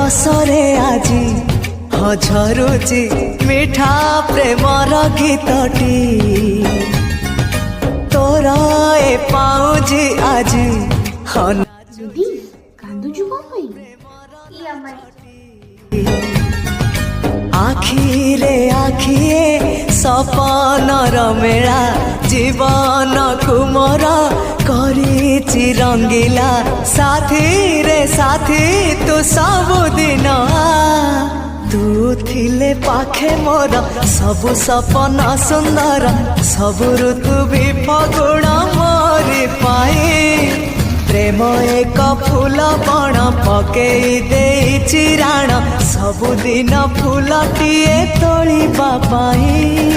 रसरे आजी झरुची मिठा प्रेमर गीतटी तोर ए पाउजी आजी दीदी कांदुचु कौन आखिरे आखिए सपनर मेला जीवन कुमर करिछि रंगीला साथी रे साथी तू सबुदिन तू थिले पाखे मोर सबु सपन सुंदर सबु ऋतु भी फगुण मोरी पाई प्रेम एक फूल बण पकेई देइछि राण सबुदिन फूलटिए तोलिबा पाई।